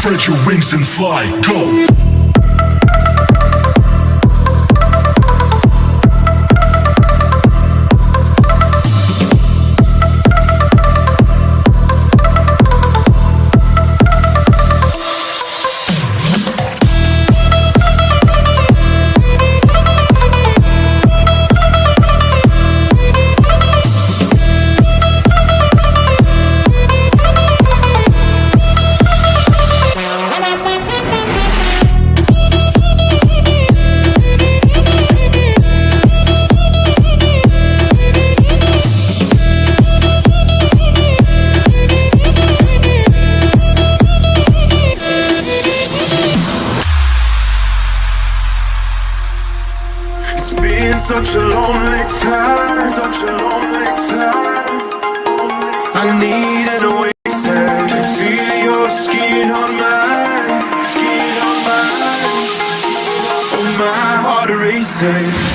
Spread your wings and fly, go! It's been such a lonely time, such a lonely time. I need an oasis to feel your skin on mine, skin on mine. Oh, my heart races.